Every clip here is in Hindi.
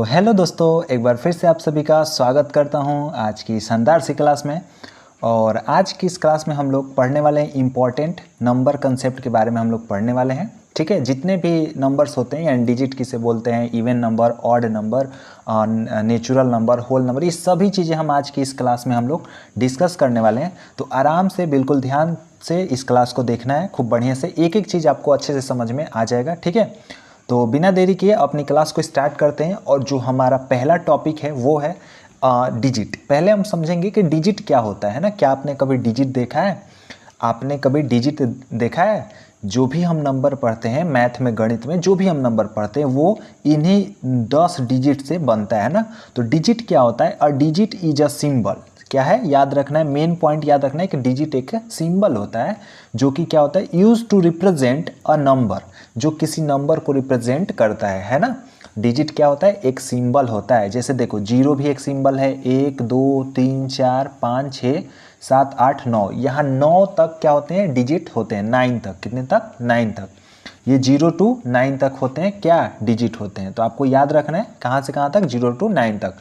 हेलो दोस्तों, एक बार फिर से आप सभी का स्वागत करता हूं आज की शानदार सी क्लास में। और आज की इस क्लास में हम लोग पढ़ने वाले हैं इम्पॉर्टेंट नंबर कंसेप्ट के बारे में हम लोग पढ़ने वाले हैं। ठीक है, जितने भी नंबर्स होते हैं यानी डिजिट किसे बोलते हैं, even number, odd number, natural number, whole number, ये सभी चीज़ें हम आज की इस क्लास में हम लोग डिस्कस करने वाले हैं। तो आराम से बिल्कुल ध्यान से इस क्लास को देखना है, खूब बढ़िया से, एक एक चीज़ आपको अच्छे से समझ में आ जाएगा। ठीक है, तो बिना देरी किए अपनी क्लास को स्टार्ट करते हैं। और जो हमारा पहला टॉपिक है वो है डिजिट। पहले हम समझेंगे कि डिजिट क्या होता है ना। क्या आपने कभी डिजिट देखा है? आपने कभी डिजिट देखा है? जो भी हम नंबर पढ़ते हैं मैथ में, गणित में, जो भी हम नंबर पढ़ते हैं वो इन्हीं 10 डिजिट से बनता है ना। तो डिजिट क्या होता है? A digit is a symbol. क्या है, याद रखना है, मेन पॉइंट याद रखना है कि डिजिट एक सिंबल होता है जो कि क्या होता है, use to represent a number, जो किसी नंबर को रिप्रेजेंट करता है ना। डिजिट क्या होता है? एक सिंबल होता है। जैसे देखो, जीरो भी एक सिंबल है, 1 2 3 4 5 6 7 8 9, यहाँ 9 तक क्या होते हैं? डिजिट होते हैं। 9 तक, कितने तक? 9 तक। ये 0 to 9 तक होते हैं क्या? डिजिट होते हैं। तो आपको याद रखना है कहाँ से कहाँ तक, 0 to 9 तक।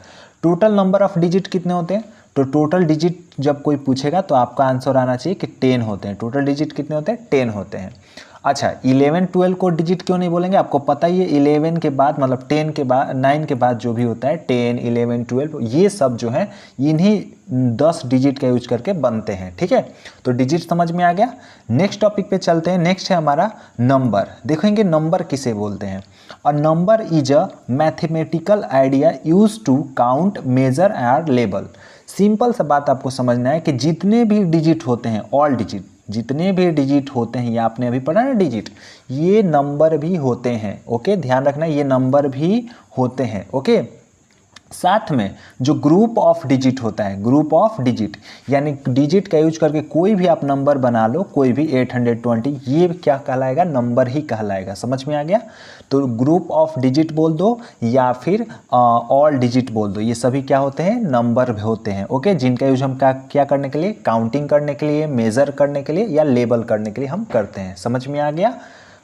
टोटल नंबर ऑफ डिजिट कितने होते हैं? तो टोटल डिजिट जब कोई पूछेगा तो आपका आंसर आना चाहिए कि 10 होते हैं। टोटल डिजिट कितने होते हैं? 10 होते हैं। अच्छा, 11 12 को डिजिट क्यों नहीं बोलेंगे? आपको पता ही है 11 के बाद मतलब 10 के बाद, 9 के बाद जो भी होता है, 10 11 12 ये सब जो है इन्हीं 10 डिजिट का यूज करके बनते हैं। ठीक है, तो डिजिट समझ में आ गया। नेक्स्ट टॉपिक पे चलते हैं। नेक्स्ट है हमारा नंबर। देखेंगे नंबर किसे बोलते हैं। A number is a mathematical idea use to count, measure और लेबल। सिंपल सा बात आपको समझना है कि जितने भी डिजिट होते हैं, ऑल डिजिट, जितने भी डिजिट होते हैं, ये आपने अभी पढ़ा ना डिजिट, ये नंबर भी होते हैं। ओके, ध्यान रखना, ये नंबर भी होते हैं। ओके, साथ में जो ग्रुप ऑफ डिजिट होता है, ग्रुप ऑफ डिजिट यानी डिजिट का यूज करके कोई भी आप नंबर बना लो, कोई भी 820, ये क्या कहलाएगा? नंबर ही कहलाएगा। समझ में आ गया? तो ग्रुप ऑफ डिजिट बोल दो या फिर ऑल डिजिट बोल दो, ये सभी क्या होते हैं? नंबर होते हैं। ओके, जिनका यूज हम क्या करने के लिए? काउंटिंग करने के लिए, मेजर करने के लिए या लेबल करने के लिए हम करते हैं। समझ में आ गया?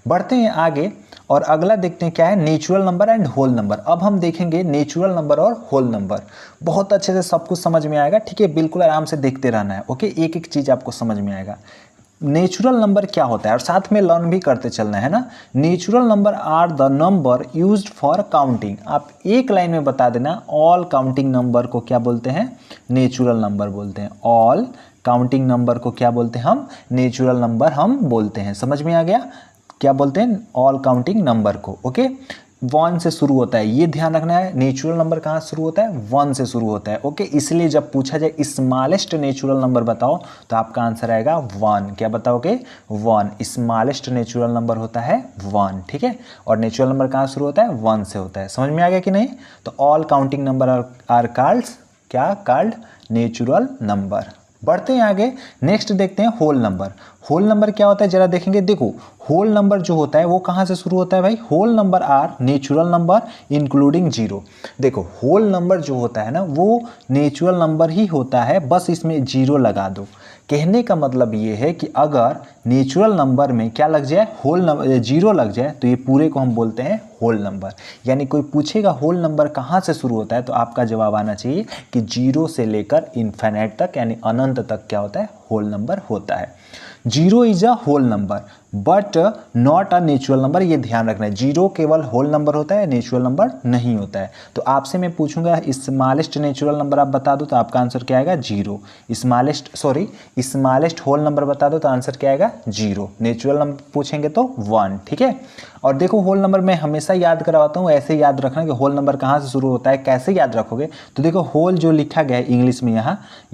बढ़ते हैं आगे और अगला देखते हैं क्या है, natural number and whole number. अब हम देखेंगे नेचुरल नंबर और होल नंबर। बहुत अच्छे से सब कुछ समझ में आएगा। ठीक है, बिल्कुल आराम से देखते रहना है। ओके, एक एक चीज़ आपको समझ में आएगा। नेचुरल नंबर क्या होता है और साथ में लर्न भी करते चलना है ना। Natural number are the number used for counting. आप एक लाइन में बता देना, ऑल काउंटिंग नंबर को क्या बोलते हैं? नेचुरल नंबर बोलते हैं। ऑल काउंटिंग नंबर को क्या बोलते हैं हम? नेचुरल नंबर हम बोलते हैं। समझ में आ गया? क्या बोलते हैं? ऑल काउंटिंग नंबर को। ओके, 1 से शुरू होता है, ये ध्यान रखना है। नेचुरल नंबर कहाँ शुरू होता है? 1 से शुरू होता है। ओके, इसलिए जब पूछा जाए स्मॉलेस्ट नेचुरल नंबर बताओ तो आपका आंसर आएगा 1। क्या बताओगे? 1। स्मॉलेस्ट नेचुरल नंबर होता है 1। ठीक है, और नेचुरल नंबर कहाँ शुरू होता है? 1 से होता है। समझ में आ गया कि नहीं? तो all counting number are called क्या? Called natural number. बढ़ते हैं आगे। नेक्स्ट देखते हैं होल नंबर। होल नंबर क्या होता है जरा देखेंगे। देखो, होल नंबर जो होता है वो कहाँ से शुरू होता है भाई? Whole number are natural number including zero. देखो, होल नंबर जो होता है ना वो नेचुरल नंबर ही होता है, बस इसमें जीरो लगा दो। कहने का मतलब ये है कि अगर नेचुरल नंबर में क्या लग जाए? होल नंबर, जीरो लग जाए, तो ये पूरे को हम बोलते हैं होल नंबर। यानी कोई पूछेगा होल नंबर कहाँ से शुरू होता है तो आपका जवाब आना चाहिए कि जीरो से लेकर इन्फिनिट तक यानी अनंत तक क्या होता है? होल नंबर होता है। Zero is a whole number but not a natural number. ये ध्यान रखना है, जीरो केवल होल नंबर होता है, नेचुरल नंबर नहीं होता है। तो आपसे मैं पूछूंगा स्मॉलेस्ट नेचुरल नंबर आप बता दो तो आपका आंसर क्या आएगा? जीरो। स्मॉलेस्ट होल नंबर बता दो तो आंसर क्या आएगा? जीरो। नेचुरल नंबर पूछेंगे तो 1। ठीक है, और देखो होल नंबर मैं हमेशा याद करवाता हूँ, ऐसे याद रखना कि होल नंबर कहाँ से शुरू होता है। कैसे याद रखोगे? तो देखो, होल जो लिखा गया है इंग्लिश में,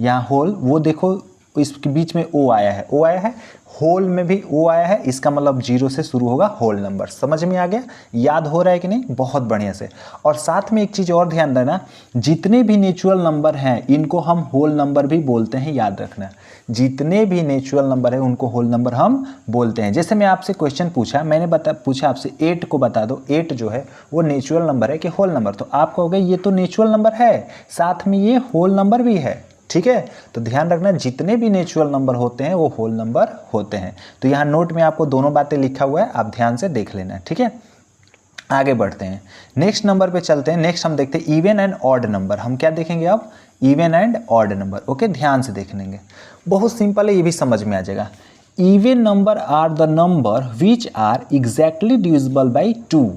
यहाँ होल, वो देखो इसके बीच में ओ आया है, ओ आया है, होल में भी ओ आया है, इसका मतलब जीरो से शुरू होगा होल नंबर। समझ में आ गया? याद हो रहा है कि नहीं? बहुत बढ़िया से। और साथ में एक चीज़ और ध्यान देना, जितने भी नेचुरल नंबर हैं इनको हम होल नंबर भी बोलते हैं, याद रखना। जितने भी नेचुरल नंबर है उनको होल नंबर हम बोलते हैं। जैसे मैं आपसे क्वेश्चन पूछा, मैंने पूछा आपसे 8 को बता दो, 8 जो है वो नेचुरल नंबर है कि होल नंबर? तो आप कहोगे ये तो नेचुरल नंबर है, साथ में ये होल नंबर भी है। ठीक है, तो ध्यान रखना, जितने भी नेचुरल नंबर होते हैं वो होल नंबर होते हैं। तो यहाँ नोट में आपको दोनों बातें लिखा हुआ है, आप ध्यान से देख लेना। ठीक है, आगे बढ़ते हैं, नेक्स्ट नंबर पे चलते हैं। नेक्स्ट हम देखते हैं इवन एंड ऑड नंबर। हम क्या देखेंगे अब? Even and odd number. Okay, ध्यान से देख लेंगे, बहुत सिंपल है, ये भी समझ में आ जाएगा। Even number are the number which are exactly divisible by 2।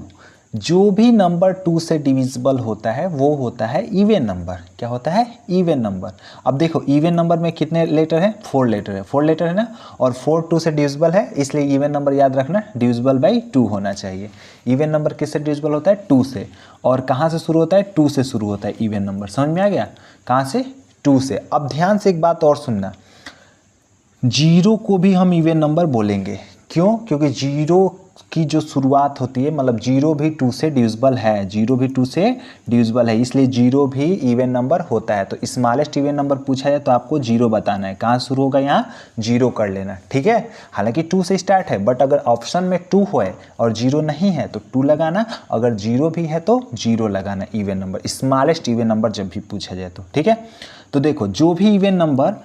जो भी नंबर 2 से डिविजिबल होता है वो होता है इवन नंबर। क्या होता है? Even number. अब देखो इवन नंबर में कितने लेटर हैं? 4 लेटर है, 4 लेटर है ना, और 4 2 से डिविजिबल है, इसलिए इवन नंबर याद रखना डिविजिबल बाई 2 होना चाहिए। इवन नंबर किससे डिविजिबल होता है? 2 से। और कहाँ से शुरू होता है? 2 से शुरू होता है इवन नंबर। समझ में आ गया? कहाँ से? 2 से। अब ध्यान से एक बात और सुनना, 0 को भी हम इवन नंबर बोलेंगे। क्यों? क्योंकि 0 की जो शुरुआत होती है, मतलब 0 भी 2 से डिविजिबल है, 0 भी 2 से डिविजिबल है, इसलिए 0 भी इवन नंबर होता है। तो स्मॉलेस्ट इवन नंबर पूछा जाए तो आपको 0 बताना है। कहाँ शुरू होगा? यहाँ 0 कर लेना, ठीक है। हालांकि 2 से स्टार्ट है, बट अगर ऑप्शन में 2 है और 0 नहीं है तो 2 लगाना, अगर 0 भी है तो 0 लगाना even number, smallest even number जब भी पूछा जाए तो, ठीक है। तो देखो जो भी इवन नंबर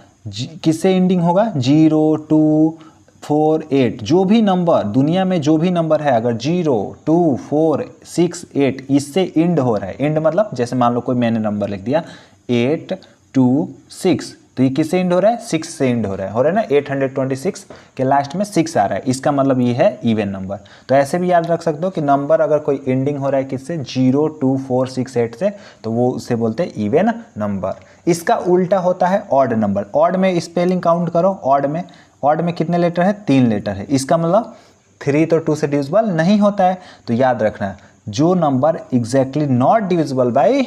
किससे एंडिंग होगा? 0 2 4 8, जो भी नंबर दुनिया में जो भी नंबर है, अगर 0 2 4 6 8 इससे एंड हो रहा है, एंड मतलब जैसे मान लो कोई मैंने नंबर लिख दिया 8 2 6, तो ये किससे एंड हो रहा है? 6 से एंड हो रहा है ना, 826 के लास्ट में 6 आ रहा है, इसका मतलब ये है इवन नंबर। तो ऐसे भी याद रख सकते हो कि नंबर अगर कोई एंडिंग हो रहा है किससे? 0 2 4 6 8 से, तो वो उससे बोलते हैं इवन नंबर। इसका उल्टा होता है ऑड नंबर। ऑड में स्पेलिंग काउंट करो, ऑड में कितने लेटर है? 3 लेटर है, इसका मतलब 3 तो 2 से डिविजिबल नहीं होता है। तो याद रखना, जो number exactly not divisible by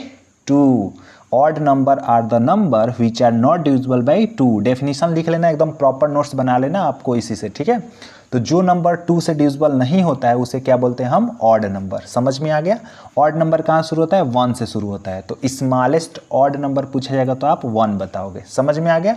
2, odd number are the number which are not divisible by 2। Definition लिख लेना, एकदम प्रॉपर नोट्स बना लेना आपको इसी से, ठीक है। तो जो नंबर 2 से डिविजिबल नहीं होता है उसे क्या बोलते हैं हम? Odd number. समझ में आ गया? ऑड नंबर कहाँ शुरू होता है? 1 से शुरू होता है। तो स्मॉलेस्ट ऑड नंबर पूछा जाएगा तो आप 1 बताओगे। समझ में आ गया?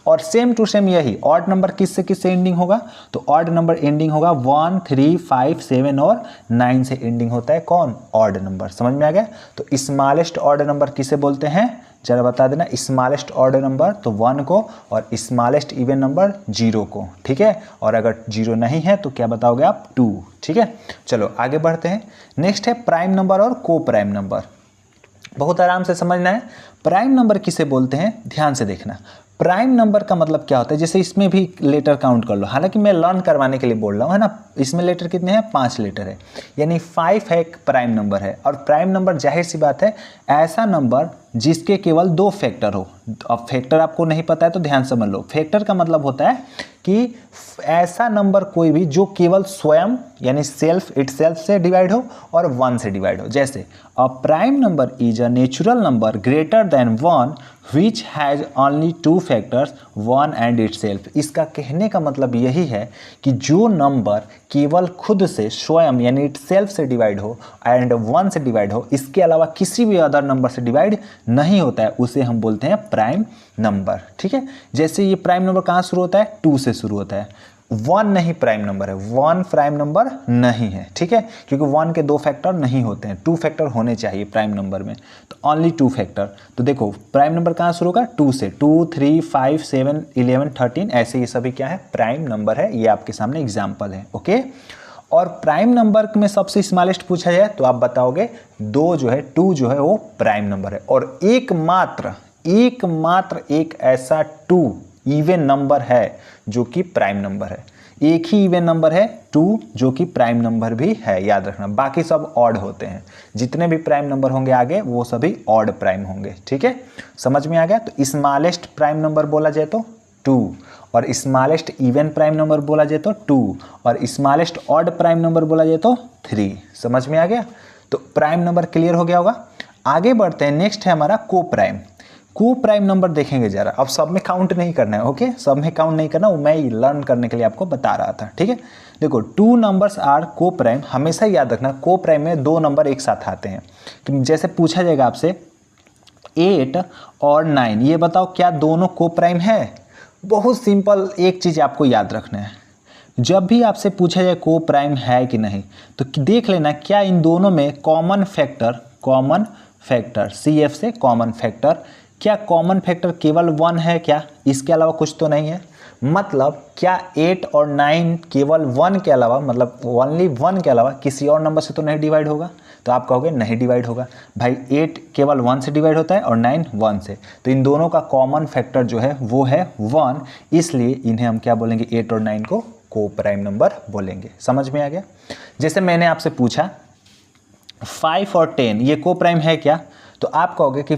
और सेम टू सेम यही ऑड नंबर किससे एंडिंग होगा? तो ऑड नंबर एंडिंग होगा 1 3 5 7 और 9 से एंडिंग होता है कौन? Odd number. समझ में आ गया? तो स्मॉलेस्ट ऑड नंबर किसे बोलते हैं? जरा बता देना। स्मॉलेस्ट ऑड नंबर तो 1 को, और स्मॉलेस्ट इवन नंबर 0 को, ठीक है। और अगर 0 नहीं है तो क्या बताओगे आप? 2, ठीक है। चलो आगे बढ़ते हैं। नेक्स्ट है प्राइम नंबर और को प्राइम नंबर। बहुत आराम से समझना है। प्राइम नंबर किसे बोलते हैं? ध्यान से देखना। प्राइम नंबर का मतलब क्या होता है? जैसे इसमें भी लेटर काउंट कर लो, हालांकि मैं लर्न करवाने के लिए बोल रहा हूँ, है ना। इसमें लेटर कितने हैं? 5 लेटर है, यानी 5 है, एक प्राइम नंबर है। और प्राइम नंबर जाहिर सी बात है ऐसा नंबर जिसके केवल 2 फैक्टर हो। अब फैक्टर आपको नहीं पता है तो ध्यान समझ लो। फैक्टर का मतलब होता है कि ऐसा नंबर कोई भी जो केवल स्वयं यानी सेल्फ इटसेल्फ से डिवाइड हो और 1 से डिवाइड हो। जैसे a prime number is a natural number greater than 1 which has only 2 factors 1 and itself. इसका कहने का मतलब यही है कि जो नंबर केवल खुद से स्वयं यानी इटसेल्फ से डिवाइड हो एंड 1 से डिवाइड हो, इसके अलावा किसी भी अदर नंबर से डिवाइड नहीं होता है, उसे हम बोलते हैं प्राइम नंबर, ठीक है। जैसे ये प्राइम नंबर कहाँ शुरू होता है? 2 से शुरू होता है। 1 नहीं प्राइम नंबर है, 1 प्राइम नंबर नहीं है, ठीक है, क्योंकि 1 के 2 फैक्टर नहीं होते हैं, 2 फैक्टर होने चाहिए प्राइम नंबर में, तो ओनली 2 फैक्टर। तो देखो प्राइम नंबर कहाँ शुरू होगा? 2 से। 2 3 5 7 11 13 ऐसे ये सभी क्या है? प्राइम नंबर है। ये आपके सामने एग्जाम्पल है, ओके। और प्राइम नंबर में सबसे स्मॉलेस्ट पूछा जाए तो आप बताओगे 2 जो है, 2 जो है वो प्राइम नंबर है। और एकमात्र एक ऐसा 2 इवन नंबर है जो कि प्राइम नंबर है। एक ही इवन नंबर है 2 जो कि प्राइम नंबर भी है, याद रखना। बाकी सब ऑड होते हैं, जितने भी प्राइम नंबर होंगे आगे वो सभी ऑड प्राइम होंगे, ठीक है। समझ में आ गया? तो स्मॉलेस्ट प्राइम नंबर बोला जाए तो 2, और स्मॉलेस्ट इवन प्राइम नंबर बोला जाए तो 2, और स्मॉलेस्ट ऑड प्राइम नंबर बोला जाए तो 3। समझ में आ गया? तो प्राइम नंबर क्लियर हो गया होगा। आगे बढ़ते हैं। नेक्स्ट है हमारा को प्राइम। को प्राइम नंबर देखेंगे जरा। अब सब में काउंट नहीं करना है, ओके, सब में काउंट नहीं करना, वो मैं लर्न करने के लिए आपको बता रहा था, ठीक है। देखो 2 नंबर्स आर को प्राइम। हमेशा याद रखना को प्राइम में 2 नंबर एक साथ आते हैं। कि जैसे पूछा जाएगा आपसे 8 और 9, ये बताओ क्या दोनों को प्राइम है? बहुत सिंपल एक चीज़ आपको याद रखना है, जब भी आपसे पूछा जाए को प्राइम है कि नहीं तो देख लेना क्या इन दोनों में कॉमन फैक्टर CF से कॉमन फैक्टर, क्या कॉमन फैक्टर केवल 1 है क्या? इसके अलावा कुछ तो नहीं है। मतलब क्या 8 और 9 केवल 1 के अलावा, मतलब ओनली 1 के अलावा किसी और नंबर से तो नहीं डिवाइड होगा? तो आप कहोगे नहीं डिवाइड होगा भाई, 8 केवल 1 से डिवाइड होता है और 9 1 से, तो इन दोनों का कॉमन फैक्टर जो है वो है 1, इसलिए इन्हें हम क्या बोलेंगे, 8 और 9 को को प्राइम नंबर बोलेंगे। समझ में आ गया? जैसे मैंने आपसे पूछा 5 और 10 ये को प्राइम है क्या, तो आप कहोगे कि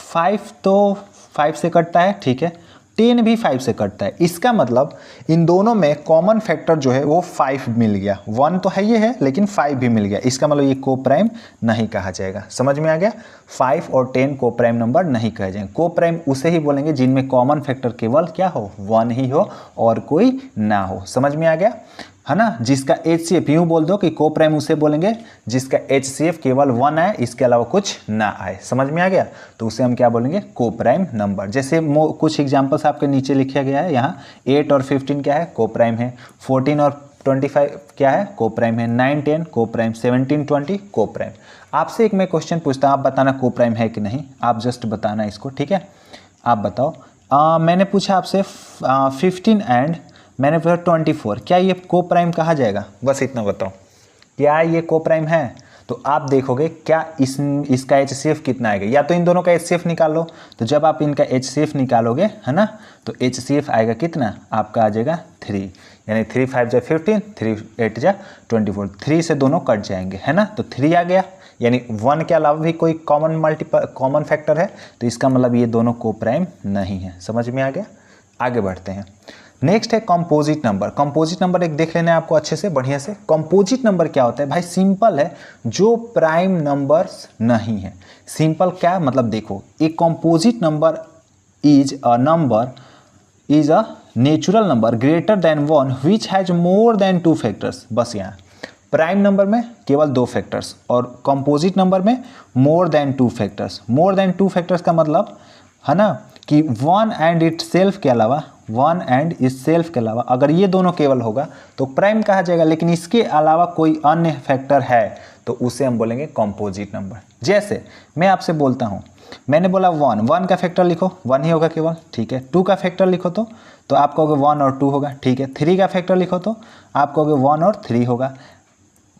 5 तो 5 से कटता है, ठीक है, 10 भी 5 से कटता है, इसका मतलब इन दोनों में कॉमन फैक्टर जो है वो 5 मिल गया। 1 तो है ये है लेकिन 5 भी मिल गया, इसका मतलब ये को प्राइम नहीं कहा जाएगा। समझ में आ गया? 5 और 10 को प्राइम नंबर नहीं कहे जाएंगे। को प्राइम उसे ही बोलेंगे जिनमें कॉमन फैक्टर केवल क्या हो, 1 ही हो और कोई ना हो। समझ में आ गया है ना? जिसका HCF यूँ बोल दो कि को प्राइम उसे बोलेंगे जिसका HCF केवल 1 आए, इसके अलावा कुछ ना आए। समझ में आ गया? तो उसे हम क्या बोलेंगे, को प्राइम नंबर। जैसे कुछ एग्जांपल्स आपके नीचे लिखा गया है, यहाँ 8 और 15 क्या है, को प्राइम है, 14 और 25 क्या है, को प्राइम है, 9 10 को प्राइम, 17 20 को प्राइम। आपसे एक मैं क्वेश्चन पूछता हूँ, आप बताना को प्राइम है कि नहीं, आप जस्ट बताना इसको, ठीक है? आप बताओ, मैंने पूछा आपसे 15 एंड मैंने पूछा 24, क्या ये को प्राइम कहा जाएगा? बस इतना बताओ, क्या ये को प्राइम है? तो आप देखोगे क्या इसका HCF कितना आएगा, या तो इन दोनों का HCF निकाल लो। तो जब आप इनका HCF निकालोगे है ना, तो HCF आएगा कितना, आपका आ जाएगा 3, यानी 3 5 जा 15, 3 8 जा 24, 3 से दोनों कट जाएंगे है ना, तो 3 आ गया, यानी 1 के अलावा भी कोई कॉमन फैक्टर है, तो इसका मतलब ये दोनों को प्राइम नहीं है। समझ में आ गया? आगे बढ़ते हैं। नेक्स्ट है कंपोजिट नंबर। कंपोजिट नंबर एक देख लेना है आपको अच्छे से, बढ़िया से। कंपोजिट नंबर क्या होता है भाई? सिंपल है, जो प्राइम नंबर्स नहीं है। सिंपल क्या मतलब, देखो, a composite number is a natural number greater than 1 which has more than 2 factors. बस यहाँ प्राइम नंबर में केवल 2 फैक्टर्स और कंपोजिट नंबर में more than 2 factors. More than 2 factors का मतलब है ना कि 1 एंड इट सेल्फ के अलावा, 1 एंड इस सेल्फ के अलावा अगर ये दोनों केवल होगा तो प्राइम कहा जाएगा, लेकिन इसके अलावा कोई अन्य फैक्टर है तो उसे हम बोलेंगे कंपोजिट नंबर। जैसे मैं आपसे बोलता हूँ, मैंने बोला 1 का फैक्टर लिखो, 1 ही होगा केवल, ठीक है। 2 का फैक्टर लिखो तो आप कहोगे 1 और 2 होगा, ठीक है। 3 का फैक्टर लिखो तो आप कहोगे 1 और 3 होगा।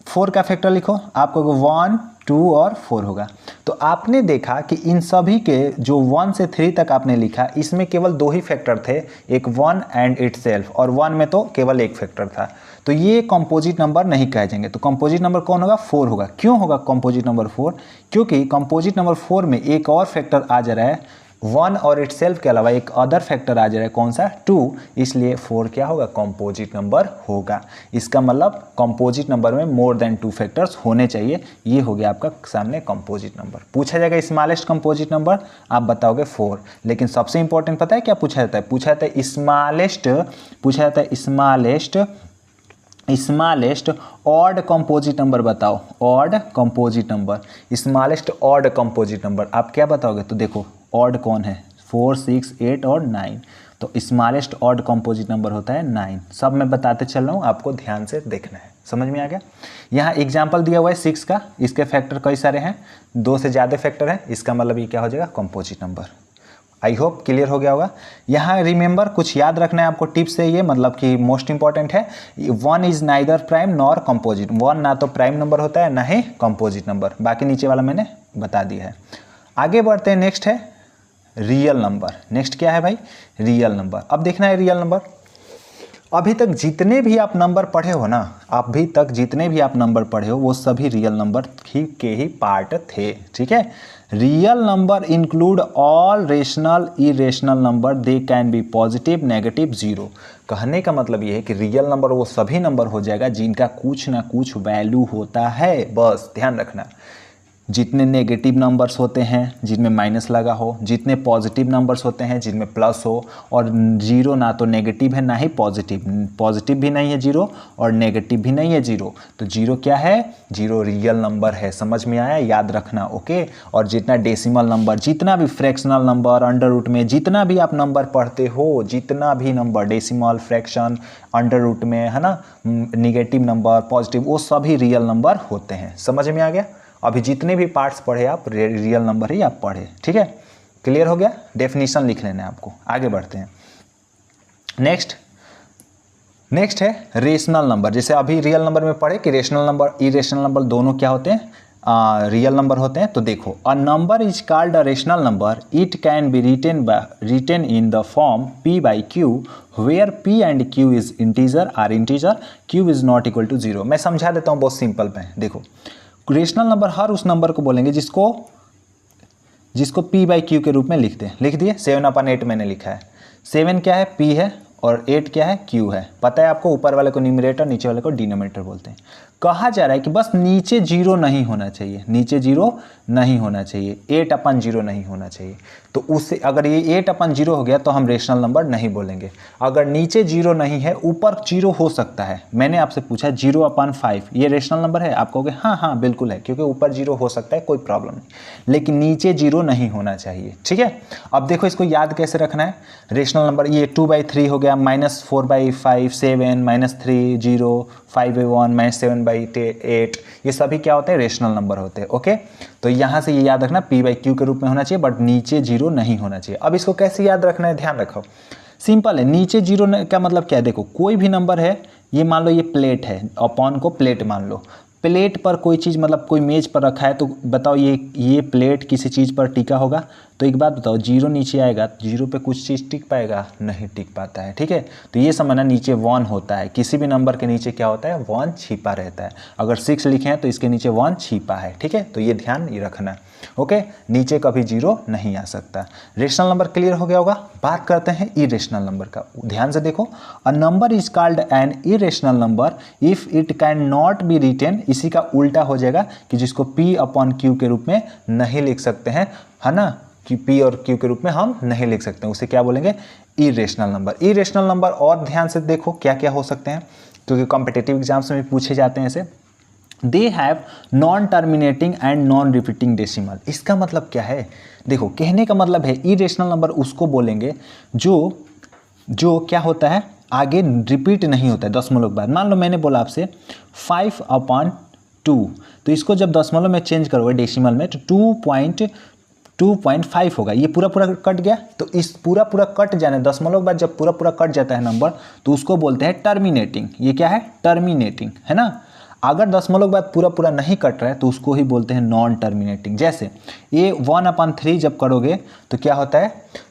4 का फैक्टर लिखो, आप कहोगे 1 2 और 4 होगा। तो आपने देखा कि इन सभी के जो 1 से 3 तक आपने लिखा, इसमें केवल 2 ही फैक्टर थे, एक 1 एंड इटसेल्फ, और 1 में तो केवल एक फैक्टर था, तो ये कंपोजिट नंबर नहीं कहे जाएंगे। तो कंपोजिट नंबर कौन होगा? 4 होगा। क्यों होगा कंपोजिट नंबर 4? क्योंकि कंपोजिट नंबर 4 में एक और फैक्टर आ जा रहा है, 1 और इटसेल्फ के अलावा एक अदर फैक्टर आ जा रहा है, कौन सा? 2, इसलिए 4 क्या होगा? कंपोजिट नंबर होगा। इसका मतलब कंपोजिट नंबर में मोर देन 2 फैक्टर्स होने चाहिए। ये हो गया आपका सामने कंपोजिट नंबर। पूछा जाएगा स्मॉलेस्ट कंपोजिट नंबर, आप बताओगे 4, लेकिन सबसे इंपॉर्टेंट पता है क्या पूछा जाता है? पूछा जाता है स्मॉलेस्ट ऑड कंपोजिट नंबर बताओ। Odd composite number, smallest odd composite number, आप क्या बताओगे? तो देखो ऑड कौन है? 4 6 8 और 9, तो स्मॉलेस्ट ऑड कंपोजिट नंबर होता है 9। सब मैं बताते चल रहा हूँ, आपको ध्यान से देखना है। समझ में आ गया? यहाँ एग्जाम्पल दिया हुआ है 6 का, इसके फैक्टर कई सारे हैं, 2 से ज़्यादा फैक्टर है, इसका मतलब ये क्या हो जाएगा? Composite number. I hope clear हो गया होगा। यहाँ रिमेंबर कुछ याद रखना है आपको, टिप्स है ये, मतलब कि मोस्ट इंपॉर्टेंट है। 1 is neither prime nor composite. 1 ना तो प्राइम नंबर होता है ना ही कंपोजिट नंबर, बाकी नीचे वाला मैंने बता दिया है। आगे बढ़ते हैं, नेक्स्ट है रियल नंबर। नेक्स्ट क्या है भाई? Real number. अब देखना है रियल नंबर। अभी तक जितने भी आप नंबर पढ़े हो ना, वो सभी रियल नंबर के ही पार्ट थे, ठीक है। Real number include all rational irrational number, they can be positive negative zero. कहने का मतलब ये है कि रियल नंबर वो सभी नंबर हो जाएगा जिनका कुछ ना कुछ वैल्यू होता है, बस ध्यान रखना। जितने नेगेटिव नंबर्स होते हैं जिनमें माइनस लगा हो, जितने पॉजिटिव नंबर्स होते हैं जिनमें प्लस हो, और जीरो ना तो नेगेटिव है ना ही पॉजिटिव भी नहीं है जीरो और नेगेटिव भी नहीं है जीरो, तो जीरो क्या है? जीरो रियल नंबर है। समझ में आया? याद रखना, ओके। और जितना डेसिमल नंबर, जितना भी फ्रैक्शनल नंबर, अंडर रूट में जितना भी आप नंबर पढ़ते हो, जितना भी number decimal, fraction, under root में, है ना, निगेटिव नंबर, पॉजिटिव, वो सभी रियल नंबर होते हैं। समझ में आ गया? अभी जितने भी पार्ट्स पढ़े आप, रियल नंबर ही आप पढ़े, ठीक है। क्लियर हो गया? डेफिनेशन लिख लेना है आपको। आगे बढ़ते हैं। नेक्स्ट है रेशनल नंबर। जैसे अभी रियल नंबर में पढ़े कि रेशनल नंबर इरेशनल नंबर दोनों क्या होते हैं, रियल नंबर होते हैं। तो देखो, a number is called a rational number, it can be written in the form p by q where p and q is integer are integer, q is not equal to 0। मैं समझा देता हूँ बहुत सिंपल में। देखो, रेशनल नंबर हर उस नंबर को बोलेंगे जिसको p बाई q के रूप में लिख दिए। 7/8 मैंने लिखा है। 7 क्या है, p है, और 8 क्या है, q है। पता है आपको, ऊपर वाले को न्यूमरेटर, नीचे वाले को डिनोमिनेटर बोलते हैं। कहा जा रहा है कि बस नीचे 0 नहीं होना चाहिए, नीचे 0 नहीं होना चाहिए, 8/0 नहीं होना चाहिए। तो उससे अगर ये 8/0 हो गया तो हम रेशनल नंबर नहीं बोलेंगे। अगर नीचे 0 नहीं है, ऊपर 0 हो सकता है। मैंने आपसे पूछा 0/5 ये रेशनल नंबर है, आप कहोगे हाँ हाँ बिल्कुल है, क्योंकि ऊपर 0 हो सकता है, कोई प्रॉब्लम नहीं, लेकिन नीचे 0 नहीं होना चाहिए। ठीक है, अब देखो इसको याद कैसे रखना है। रेशनल नंबर ये 2/3 हो गया, -4/5 7, -3 0, 5/1 -7/8, ये सभी क्या होते हैं, रेशनल नंबर होते हैं। ओके, तो यहाँ से ये याद रखना p बाई क्यू के रूप में होना चाहिए, बट नीचे 0 नहीं होना चाहिए। अब इसको कैसे याद रखना है, ध्यान रखो, सिंपल है। नीचे 0 का मतलब क्या है, देखो कोई भी नंबर है, ये मान लो ये प्लेट है, अपॉन को प्लेट मान लो। प्लेट पर कोई चीज़, मतलब कोई मेज पर रखा है, तो बताओ ये प्लेट किसी चीज़ पर टिका होगा। तो एक बात बताओ, 0 नीचे आएगा, 0 पे कुछ चीज़ टिक पाएगा, नहीं टिक पाता है। ठीक है, तो ये समझना, नीचे 1 होता है, किसी भी नंबर के नीचे क्या होता है, 1 छिपा रहता है। अगर 6 लिखे हैं तो इसके नीचे 1 छिपा है। ठीक है, तो ये ध्यान ये रखना। ओके, नीचे कभी 0 नहीं आ सकता। रेशनल नंबर क्लियर हो गया होगा। बात करते हैं इरेशनल नंबर का। ध्यान से देखो, a number is called an irrational number if it can not be written, इसी का उल्टा हो जाएगा कि जिसको p/q के रूप में नहीं लिख सकते हैं, है ना, कि p और q के रूप में हम नहीं लिख सकते हैं, उसे क्या बोलेंगे, इरेशनल नंबर। इरेशनल नंबर और ध्यान से देखो क्या क्या हो सकते हैं, क्योंकि कॉम्पिटिटिव एग्जाम्स में भी पूछे जाते हैं ऐसे। They have non terminating and non repeating decimal. इसका मतलब क्या है, देखो कहने का मतलब है इरेशनल नंबर उसको बोलेंगे जो क्या होता है, आगे रिपीट नहीं होता है दशमलव के बाद। मान लो मैंने बोला आपसे 5/2, तो इसको जब दशमलव में चेंज करोगे डेसिमल में, तो 2.5 होगा। ये पूरा कट गया, तो इस पूरा कट जाने, दशमलव के बाद जब पूरा कट जाता है नंबर, तो उसको बोलते हैं टर्मिनेटिंग। ये क्या है, टर्मिनेटिंग, है ना। अगर दशमलव के बाद पूरा नहीं कट रहा है तो उसको ही बोलते हैं नॉन टर्मिनेटिंग। जैसे ये 1/3 जब करोगे तो क्या होता है,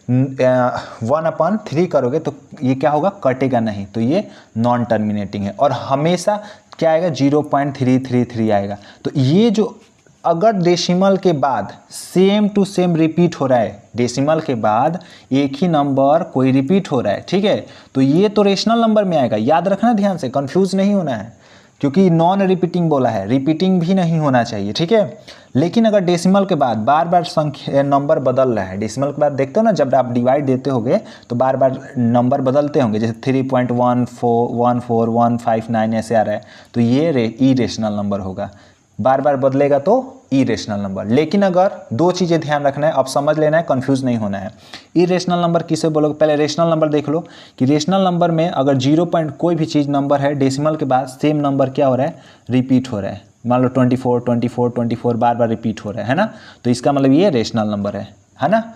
1/3 करोगे तो ये क्या होगा, कटेगा नहीं, तो ये नॉन टर्मिनेटिंग है। और हमेशा क्या आएगा, 0.333 आएगा। तो ये जो अगर डेसिमल के बाद सेम टू सेम रिपीट हो रहा है, डेसिमल के बाद एक ही नंबर कोई रिपीट हो रहा है, ठीक है, तो ये तो रेशनल नंबर में आएगा। याद रखना ध्यान से, कंफ्यूज नहीं होना है, क्योंकि नॉन रिपीटिंग बोला है, रिपीटिंग भी नहीं होना चाहिए। ठीक है, लेकिन अगर डेसिमल के बाद बार बार संख्या नंबर बदल रहा है, डेसिमल के बाद देखते हो ना, जब आप डिवाइड देते होगे तो बार बार नंबर बदलते होंगे, जैसे 3.141559 ऐसे आ रहा है, तो ये इरेशनल नंबर होगा। बार बार बदलेगा तो इरेशनल नंबर। लेकिन अगर दो चीज़ें ध्यान रखना है, अब समझ लेना है, कंफ्यूज नहीं होना है। इरेशनल नंबर किसे बोलोगे, पहले रेशनल नंबर देख लो कि रेशनल नंबर में अगर 0 पॉइंट कोई भी चीज़ नंबर है, डेसिमल के बाद सेम नंबर क्या हो रहा है, रिपीट हो रहा है। मान लो 24 बार बार रिपीट हो रहा है ना, तो इसका मतलब ये रेशनल नंबर है ना।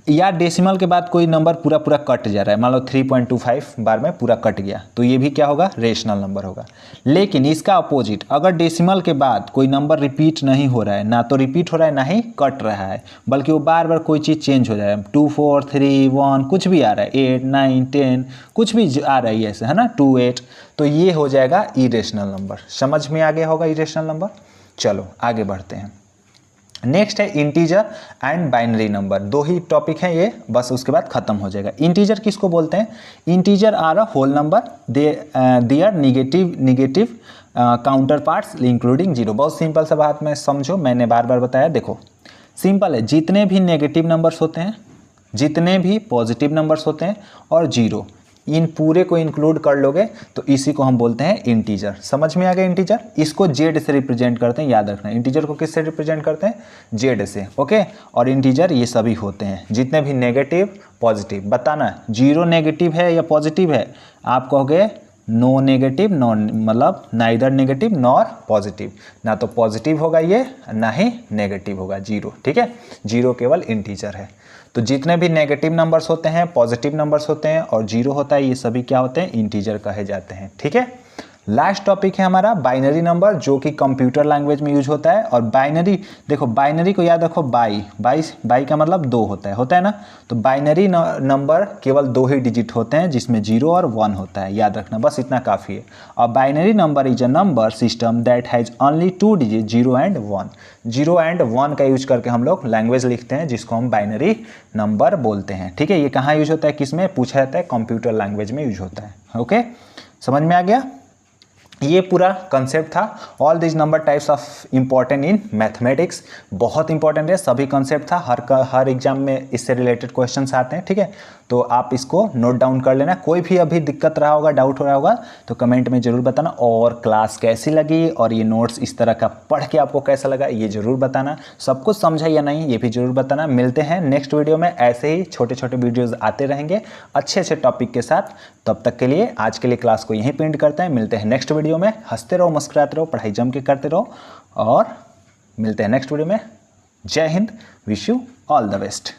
या डेसिमल के बाद कोई नंबर पूरा कट जा रहा है, मान लो 3.25 बार में पूरा कट गया, तो ये भी क्या होगा, रेशनल नंबर होगा। लेकिन इसका अपोजिट, अगर डेसिमल के बाद कोई नंबर रिपीट नहीं हो रहा है, ना तो रिपीट हो रहा है ना ही कट रहा है, बल्कि वो बार बार कोई चीज़ चेंज हो रहा है, 2 4 3 1 कुछ भी आ रहा है, 8 9 10 कुछ भी आ रहा है ऐसे, है ना, 2 8, तो ये हो जाएगा इरेशनल नंबर। समझ में आ गया होगा इरेशनल नंबर। चलो आगे बढ़ते हैं। नेक्स्ट है इंटीजर एंड बाइनरी नंबर। दो ही टॉपिक हैं ये, बस उसके बाद खत्म हो जाएगा। इंटीजर किसको बोलते हैं, integer are a whole number, they are negative counter parts including 0। बहुत सिंपल सा बात में समझो, मैंने बार बार बताया, देखो सिंपल है, जितने भी नेगेटिव नंबर्स होते हैं, जितने भी पॉजिटिव नंबर्स होते हैं और 0, इन पूरे को इंक्लूड कर लोगे तो इसी को हम बोलते हैं इंटीजर। समझ में आ गया इंटीजर। इसको जेड से रिप्रेजेंट करते हैं, याद रखना, इंटीजर को किससे रिप्रेजेंट करते हैं, जेड से। ओके, और इंटीजर ये सभी होते हैं जितने भी नेगेटिव पॉजिटिव। बताना 0 नेगेटिव है या पॉजिटिव है, आप कहोगे नो नेगेटिव, नो मतलब नाइदर नेगेटिव नॉर पॉजिटिव, ना तो पॉजिटिव होगा ये ना ही नेगेटिव होगा, जीरो। ठीक है, जीरो केवल इंटीजर है। तो जितने भी नेगेटिव नंबर्स होते हैं, पॉजिटिव नंबर्स होते हैं और जीरो होता है, ये सभी क्या होते हैं, इंटीजर कहे जाते हैं। ठीक है, लास्ट टॉपिक है हमारा बाइनरी नंबर, जो कि कंप्यूटर लैंग्वेज में यूज होता है। और बाइनरी, देखो बाइनरी को याद रखो, बाई का मतलब दो होता है ना। तो बाइनरी नंबर केवल दो ही डिजिट होते हैं, जिसमें 0 और 1 होता है, याद रखना, बस इतना काफ़ी है। और binary number is a number system that has only 2 digit, 0 and 1। 0 and 1 का यूज करके हम लोग लैंग्वेज लिखते हैं, जिसको हम बाइनरी नंबर बोलते हैं। ठीक है, ये कहाँ यूज होता है, किस में पूछा जाता है, कंप्यूटर लैंग्वेज में यूज होता है। ओके, समझ में आ गया। ये पूरा कंसेप्ट था। All this number types of important in mathematics, बहुत इंपॉर्टेंट है, सभी कंसेप्ट था, हर एग्जाम में इससे रिलेटेड क्वेश्चंस आते हैं। ठीक है, तो आप इसको नोट डाउन कर लेना। कोई भी अभी दिक्कत रहा होगा, डाउट हो रहा होगा तो कमेंट में ज़रूर बताना। और क्लास कैसी लगी और ये नोट्स इस तरह का पढ़ के आपको कैसा लगा ये ज़रूर बताना। सब कुछ समझा या नहीं ये भी ज़रूर बताना। मिलते हैं नेक्स्ट वीडियो में, ऐसे ही छोटे छोटे वीडियोज़ आते रहेंगे अच्छे अच्छे टॉपिक के साथ। तब तक के लिए आज के लिए क्लास को यहीं पे एंड करते हैं। मिलते हैं नेक्स्ट वीडियो में। हंसते रहो, मुस्कुराते रहो, पढ़ाई जम के करते रहो और मिलते हैं नेक्स्ट वीडियो में। जय Hind, wish you all the best.